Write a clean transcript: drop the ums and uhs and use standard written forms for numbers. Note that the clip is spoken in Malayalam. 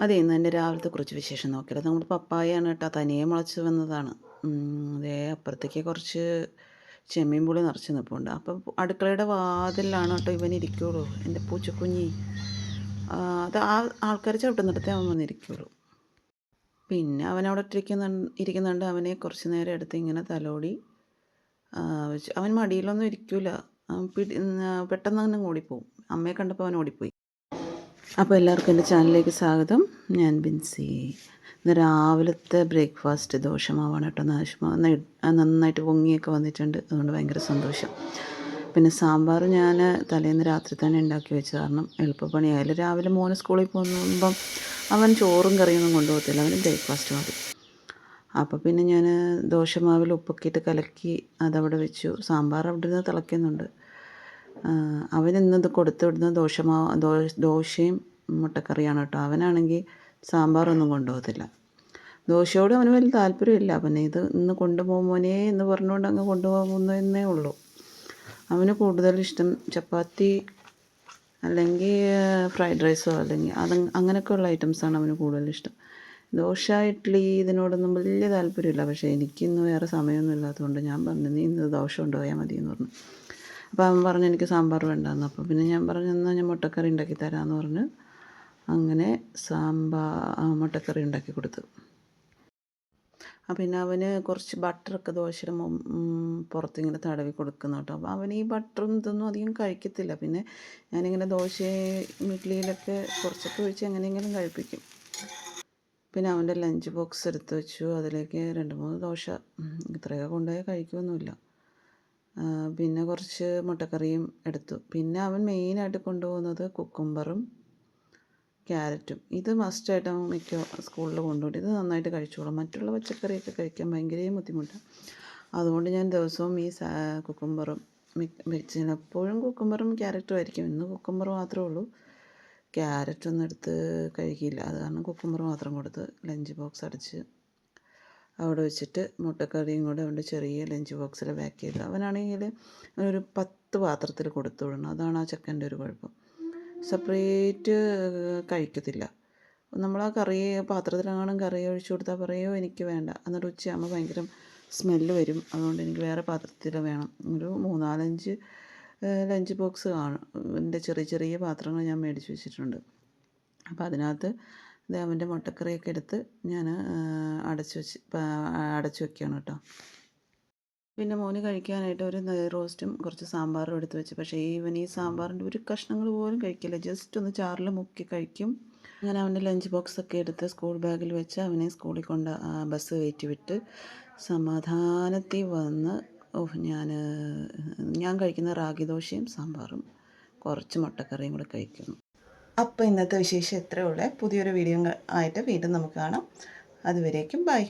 അതെ, ഇന്ന് എൻ്റെ രാവിലത്തെ കുറച്ച് വിശേഷം നോക്കിയാലോ. നമ്മുടെ പപ്പായയാണ് കേട്ടോ, തനിയെ മുളച്ച് വന്നതാണ്. ദേ അപ്പുറത്തേക്ക് കുറച്ച് ചെമ്മീൻ പുളി നിറച്ച് നിൽപ്പുണ്ട്. അപ്പം അടുക്കളയുടെ വാതിലാണ് കേട്ടോ ഇവൻ ഇരിക്കുകയുള്ളൂ, എൻ്റെ പൂച്ചക്കുഞ്ഞി. അത് ആൾക്കാർ ചവിട്ടുന്നിടത്തേ അവൻ വന്നിരിക്കുകയുള്ളൂ. പിന്നെ അവനവിടെ ഇരിക്കുന്നുണ്ട്. അവനെ കുറച്ച് നേരം എടുത്ത് ഇങ്ങനെ തലോടി വെച്ച്. അവൻ മടിയിലൊന്നും ഇരിക്കില്ല. പെട്ടെന്ന് തന്നെ ഓടിപ്പോവും. അമ്മയെ കണ്ടപ്പോൾ അവൻ ഓടിപ്പോയി. അപ്പോൾ എല്ലാവർക്കും എൻ്റെ ചാനലിലേക്ക് സ്വാഗതം. ഞാൻ ബിൻസി. ഇന്ന് രാവിലത്തെ ബ്രേക്ക്ഫാസ്റ്റ് ദോശമാവാണ് കേട്ടോ. നന്നായിട്ട് പൊങ്ങിയൊക്കെ വന്നിട്ടുണ്ട്. അതുകൊണ്ട് ഭയങ്കര സന്തോഷം. പിന്നെ സാമ്പാർ ഞാൻ തലേന്ന് രാത്രി തന്നെ ഉണ്ടാക്കി വെച്ച കാരണം എളുപ്പപ്പണിയായാലും രാവിലെ മോന് സ്കൂളിൽ പോകുമ്പം അവൻ ചോറും കറിയൊന്നും കൊണ്ടുപോകത്തില്ല. അവന് ബ്രേക്ക്ഫാസ്റ്റ് മതി. അപ്പോൾ പിന്നെ ഞാൻ ദോശമാവിൽ ഉപ്പൊക്കെ ഇട്ട് കലക്കി അതവിടെ വെച്ചു. സാമ്പാർ അവിടെ നിന്ന് തിളയ്ക്കുന്നുണ്ട്. അവനിന്നത് കൊടുത്തു വിടുന്ന ദോശയും മുട്ടക്കറിയാണ് കേട്ടോ. അവനാണെങ്കിൽ സാമ്പാറൊന്നും കൊണ്ടുപോകത്തില്ല. ദോശയോട് അവന് വലിയ താല്പര്യമില്ല. പിന്നെ ഇത് ഇന്ന് കൊണ്ടുപോകും മോനെ എന്ന് പറഞ്ഞുകൊണ്ട് അങ്ങ് കൊണ്ടുപോകുന്നതന്നേ ഉള്ളൂ. അവന് കൂടുതലിഷ്ടം ചപ്പാത്തി അല്ലെങ്കിൽ ഫ്രൈഡ് റൈസോ അല്ലെങ്കിൽ അങ്ങനെയൊക്കെയുള്ള ഐറ്റംസാണ് അവന് കൂടുതലിഷ്ടം. ദോശ, ഇഡ്ഡലി ഇതിനോടൊന്നും വലിയ താല്പര്യമില്ല. പക്ഷേ എനിക്കിന്ന് വേറെ സമയമൊന്നും ഇല്ലാത്തതുകൊണ്ട് ഞാൻ പറഞ്ഞു, നീ ഇന്ന് ദോശ കൊണ്ടുപോയാൽ മതി എന്ന് പറഞ്ഞു. അപ്പോൾ അവൻ പറഞ്ഞു എനിക്ക് സാമ്പാർ വേണ്ടാന്ന്. അപ്പോൾ പിന്നെ ഞാൻ പറഞ്ഞു എന്നാൽ ഞാൻ മുട്ടക്കറി ഉണ്ടാക്കി തരാമെന്ന് പറഞ്ഞ് അങ്ങനെ മുട്ടക്കറി ഉണ്ടാക്കി കൊടുത്തു. പിന്നെ അവന് കുറച്ച് ബട്ടറൊക്കെ ദോശയുടെ പുറത്തിങ്ങനെ തടവി കൊടുക്കുന്നു കേട്ടോ. അപ്പോൾ അവൻ ഈ ബട്ടറും ഇതൊന്നും അധികം കഴിക്കത്തില്ല. പിന്നെ ഞാനിങ്ങനെ ദോശയും ഇഡ്ഡലിയിലൊക്കെ കുറച്ചൊക്കെ ഒഴിച്ച് എങ്ങനെയെങ്കിലും കഴിപ്പിക്കും. പിന്നെ അവൻ്റെ ലഞ്ച് ബോക്സ് എടുത്ത് വെച്ചു. അതിലേക്ക് 2-3 ദോശ ഇത്രയൊക്കെ കൊണ്ടുപോയാൽ കഴിക്കുമൊന്നുമില്ല. പിന്നെ കുറച്ച് മുട്ടക്കറിയും എടുത്തു. പിന്നെ അവൻ മെയിനായിട്ട് കൊണ്ടുപോകുന്നത് കുക്കുംബറും ക്യാരറ്റും. ഇത് മസ്റ്റായിട്ട് അവൻ മിക്ക സ്കൂളിൽ കൊണ്ടുപോയിട്ട് ഇത് നന്നായിട്ട് കഴിച്ചോളും. മറ്റുള്ള പച്ചക്കറിയൊക്കെ കഴിക്കാൻ ഭയങ്കര ബുദ്ധിമുട്ടാണ്. അതുകൊണ്ട് ഞാൻ ദിവസവും ഈ കുക്കുംബറും ചിലപ്പോഴും കുക്കുംബറും ക്യാരറ്റും ആയിരിക്കും. ഇന്ന് കുക്കുംബർ മാത്രമേ ഉള്ളൂ. ക്യാരറ്റൊന്നും എടുത്ത് കഴിക്കില്ല. അത് കാരണം കുക്കുംബർ മാത്രം കൊടുത്ത് ലഞ്ച് ബോക്സ് അടച്ച് അവിടെ വെച്ചിട്ട് മുട്ടക്കറിയും കൂടെ അവൻ്റെ ചെറിയ ലഞ്ച് ബോക്സിൽ പാക്ക് ചെയ്ത് അവനാണെങ്കിൽ ഒരു 10 പാത്രത്തിൽ കൊടുത്തു വിടണം. അതാണ് ആ ചെക്കൻ്റെ ഒരു കുഴപ്പം. സെപ്പറേറ്റ് കഴിക്കത്തില്ല. നമ്മൾ ആ പാത്രത്തിലെങ്ങാനും കറി ഒഴിച്ചു കൊടുത്താൽ പറയുമോ എനിക്ക് വേണ്ട. എന്നിട്ട് ഉച്ചയാകുമ്പോൾ ഭയങ്കര സ്മെല്ല് വരും. അതുകൊണ്ട് എനിക്ക് വേറെ പാത്രത്തിൽ വേണം. ഒരു 3-4-5 ലഞ്ച് ബോക്സ് കാണും. എൻ്റെ ചെറിയ ചെറിയ പാത്രങ്ങൾ ഞാൻ മേടിച്ച് വെച്ചിട്ടുണ്ട്. അപ്പോൾ അതിനകത്ത് അവൻ്റെ മുട്ടക്കറിയൊക്കെ എടുത്ത് ഞാൻ അടച്ച് വെക്കുകയാണ് കേട്ടോ. പിന്നെ മോന് കഴിക്കാനായിട്ട് ഒരു നെയ് റോസ്റ്റും കുറച്ച് സാമ്പാറും എടുത്ത് വെച്ച്. പക്ഷേ ഇവൻ ഈ സാമ്പാറിൻ്റെ ഒരു കഷ്ണങ്ങൾ പോലും കഴിക്കില്ല. ജസ്റ്റ് ഒന്ന് ചാറിൽ മുക്കി കഴിക്കും. അങ്ങനെ അവൻ്റെ ലഞ്ച് ബോക്സൊക്കെ എടുത്ത് സ്കൂൾ ബാഗിൽ വെച്ച് അവനെ സ്കൂളിൽ ബസ് കയറ്റി വിട്ട് സമാധാനത്തിൽ വന്ന് ഞാൻ കഴിക്കുന്ന റാഗി ദോശയും സാമ്പാറും കുറച്ച് മുട്ടക്കറിയും കൂടെ കഴിക്കുന്നു. അപ്പോൾ ഇന്നത്തെ വിശേഷം ഇത്രയേ ഉള്ളൂ. പുതിയൊരു വീഡിയോ ആയിട്ട് വീണ്ടും നമുക്ക് കാണാം. അതുവരേക്കും ബൈ.